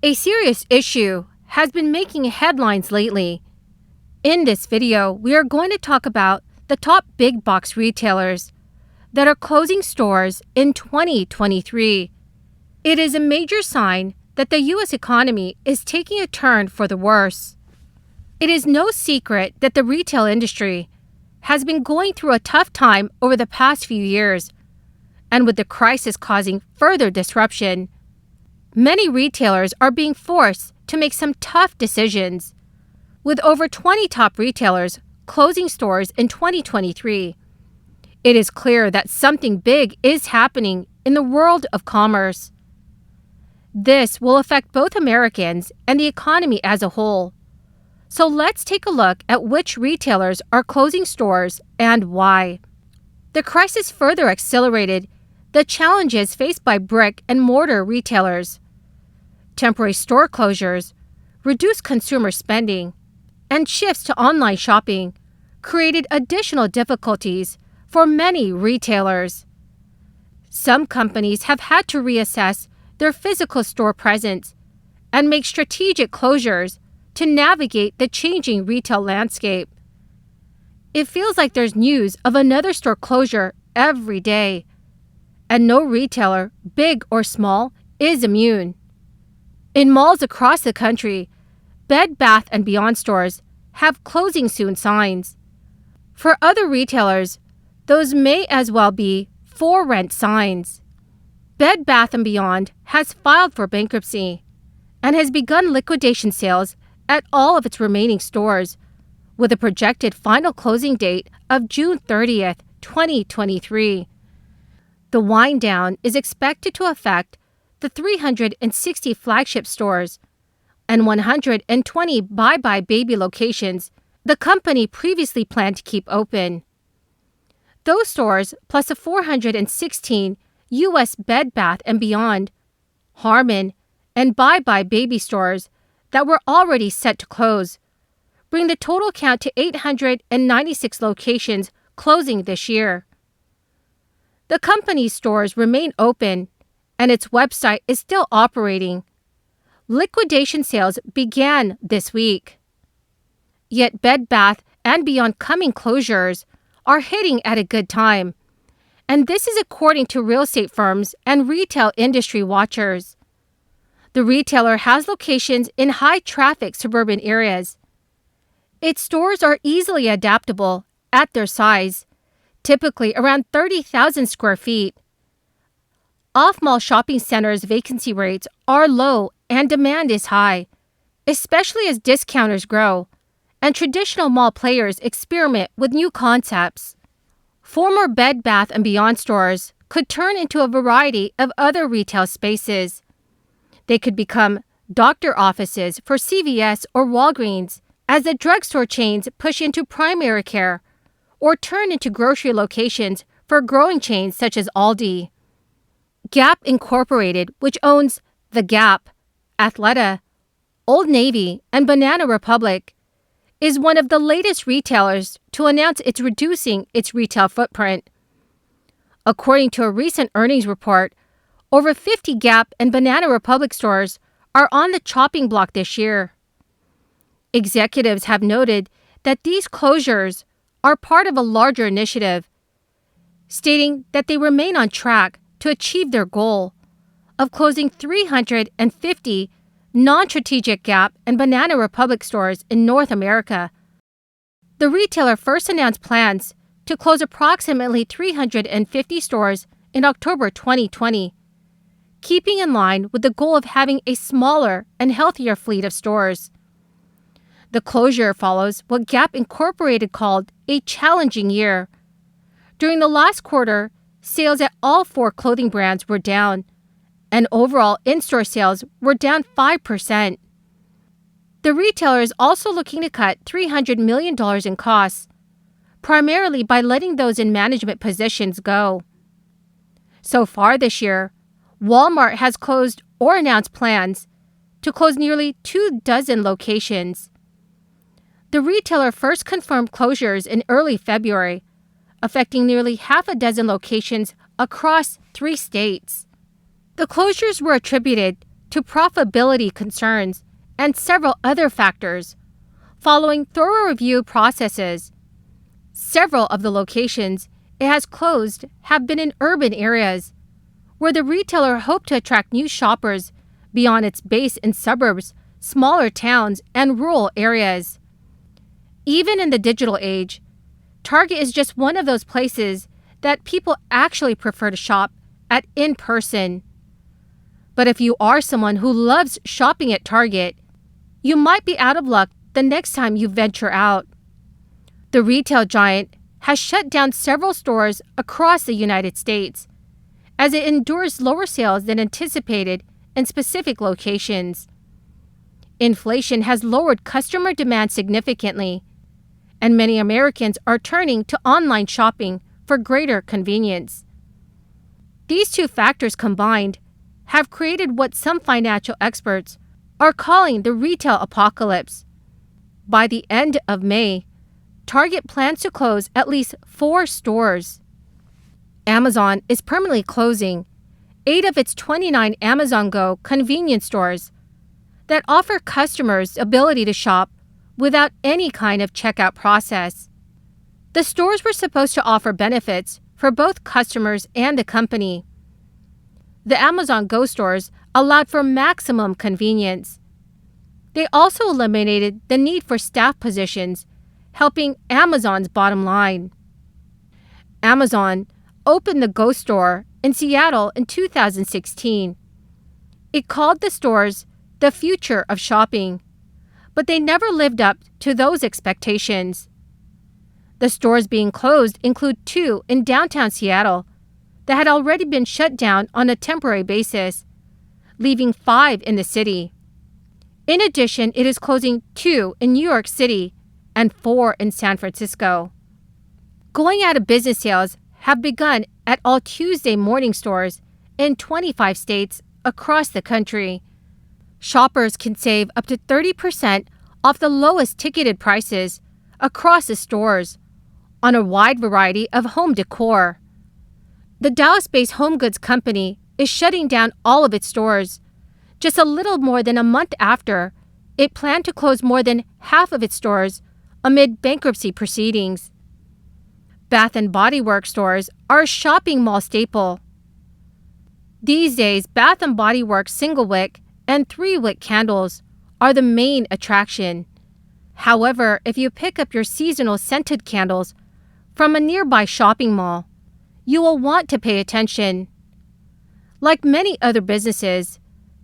A serious issue has been making headlines lately. In this video, we are going to talk about the top big box retailers that are closing stores in 2023. It is a major sign that the U.S. economy is taking a turn for the worse. It is no secret that the retail industry has been going through a tough time over the past few years, and with the crisis causing further disruption, many retailers are being forced to make some tough decisions. With over 20 top retailers closing stores in 2023, it is clear that something big is happening in the world of commerce. This will affect both Americans and the economy as a whole. So let's take a look at which retailers are closing stores and why. The crisis further accelerated the challenges faced by brick and mortar retailers. Temporary store closures, reduced consumer spending, and shifts to online shopping created additional difficulties for many retailers. Some companies have had to reassess their physical store presence and make strategic closures to navigate the changing retail landscape. It feels like there's news of another store closure every day, and no retailer, big or small, is immune. In malls across the country, Bed Bath & Beyond stores have closing soon signs. For other retailers, those may as well be for rent signs. Bed Bath & Beyond has filed for bankruptcy and has begun liquidation sales at all of its remaining stores, with a projected final closing date of June 30th, 2023. The wind down is expected to affect the 360 flagship stores and 120 buybuy BABY locations the company previously planned to keep open. Those stores, plus the 416 U.S. Bed Bath & Beyond, Harmon, and buybuy BABY stores that were already set to close, bring the total count to 896 locations closing this year. The company's stores remain open, and its website is still operating. Liquidation sales began this week. Yet Bed Bath & Beyond coming closures are hitting at a good time, and this is according to real estate firms and retail industry watchers. The retailer has locations in high-traffic suburban areas. Its stores are easily adaptable at their size, typically around 30,000 square feet. Off-mall shopping centers' vacancy rates are low and demand is high, especially as discounters grow and traditional mall players experiment with new concepts. Former Bed Bath & Beyond stores could turn into a variety of other retail spaces. They could become doctor offices for CVS or Walgreens as the drugstore chains push into primary care, or turn into grocery locations for growing chains such as Aldi. Gap Incorporated, which owns The Gap, Athleta, Old Navy, and Banana Republic, is one of the latest retailers to announce it's reducing its retail footprint. According to a recent earnings report, over 50 Gap and Banana Republic stores are on the chopping block this year. Executives have noted that these closures are part of a larger initiative, stating that they remain on track to achieve their goal of closing 350 non-strategic Gap and Banana Republic stores in North America. The retailer first announced plans to close approximately 350 stores in October 2020, keeping in line with the goal of having a smaller and healthier fleet of stores. The closure follows what Gap Incorporated called a challenging year. During the last quarter, sales at all four clothing brands were down, and overall in-store sales were down 5%. The retailer is also looking to cut $300 million in costs, primarily by letting those in management positions go. So far this year, Walmart has closed or announced plans to close nearly 24 locations. The retailer first confirmed closures in early February, affecting nearly half a dozen locations across 3 states. The closures were attributed to profitability concerns and several other factors. Following thorough review processes, several of the locations it has closed have been in urban areas, where the retailer hoped to attract new shoppers beyond its base in suburbs, smaller towns, and rural areas. Even in the digital age, Target is just one of those places that people actually prefer to shop at in person. But if you are someone who loves shopping at Target, you might be out of luck the next time you venture out. The retail giant has shut down several stores across the United States as it endures lower sales than anticipated in specific locations. Inflation has lowered customer demand significantly, and many Americans are turning to online shopping for greater convenience. These two factors combined have created what some financial experts are calling the retail apocalypse. By the end of May, Target plans to close at least 4 stores. Amazon is permanently closing 8 of its 29 Amazon Go convenience stores that offer customers the ability to shop without any kind of checkout process. The stores were supposed to offer benefits for both customers and the company. The Amazon Go stores allowed for maximum convenience. They also eliminated the need for staff positions, helping Amazon's bottom line. Amazon opened the Go store in Seattle in 2016. It called the stores the future of shopping, but they never lived up to those expectations. The stores being closed include 2 in downtown Seattle that had already been shut down on a temporary basis, leaving 5 in the city. In addition, it is closing 2 in New York City and 4 in San Francisco. Going out of business sales have begun at all Tuesday morning stores in 25 states across the country. Shoppers can save up to 30% off the lowest ticketed prices across the stores on a wide variety of home decor. The Dallas-based home goods company is shutting down all of its stores, just a little more than a month after it planned to close more than half of its stores amid bankruptcy proceedings. Bath & Body Works stores are a shopping mall staple. These days, Bath & Body Works single wick and 3-wick candles are the main attraction. However, if you pick up your seasonal scented candles from a nearby shopping mall, you will want to pay attention. Like many other businesses,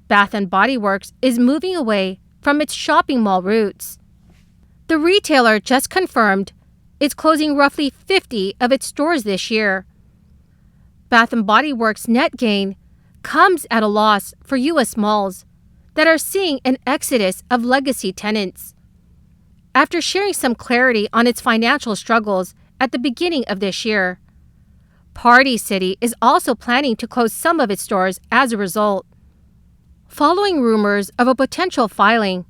Bath & Body Works is moving away from its shopping mall roots. The retailer just confirmed it's closing roughly 50 of its stores this year. Bath & Body Works' net gain comes at a loss for U.S. malls that are seeing an exodus of legacy tenants. After sharing some clarity on its financial struggles at the beginning of this year, Party City is also planning to close some of its stores as a result. Following rumors of a potential filing,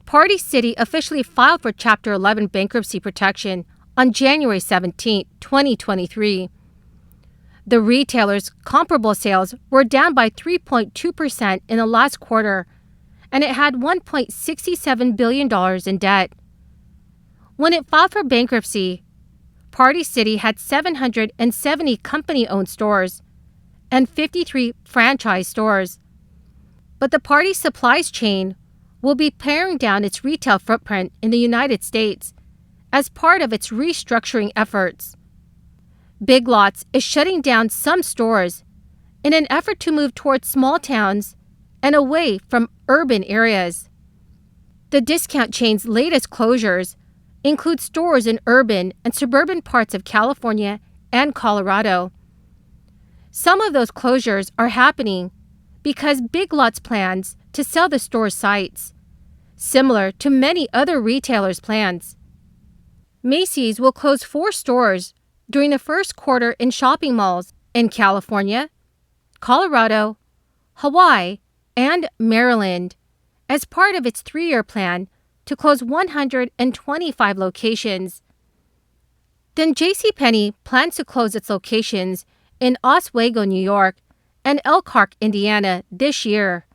Party City officially filed for Chapter 11 bankruptcy protection on January 17, 2023. The retailer's comparable sales were down by 3.2% in the last quarter, and it had $1.67 billion in debt. When it filed for bankruptcy, Party City had 770 company-owned stores and 53 franchise stores. But the Party Supplies chain will be paring down its retail footprint in the United States as part of its restructuring efforts. Big Lots is shutting down some stores in an effort to move towards small towns and away from urban areas. The discount chain's latest closures include stores in urban and suburban parts of California and Colorado. Some of those closures are happening because Big Lots plans to sell the store's sites, similar to many other retailers' plans. Macy's will close 4 stores during the first quarter in shopping malls in California, Colorado, Hawaii, and Maryland as part of its 3-year plan to close 125 locations. Then JCPenney plans to close its locations in Oswego, New York, and Elkhart, Indiana this year.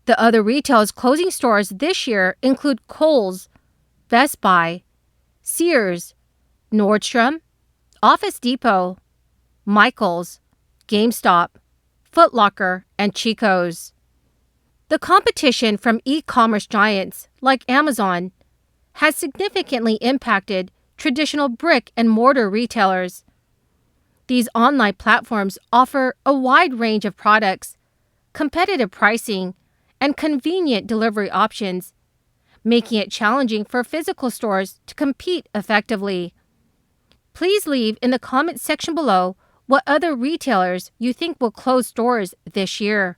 The other retailers closing stores this year include Kohl's, Best Buy, Sears, Nordstrom, Office Depot, Michaels, GameStop, Foot Locker, and Chico's. The competition from e-commerce giants like Amazon has significantly impacted traditional brick and mortar retailers. These online platforms offer a wide range of products, competitive pricing, and convenient delivery options, making it challenging for physical stores to compete effectively. Please leave in the comments section below what other retailers you think will close stores this year.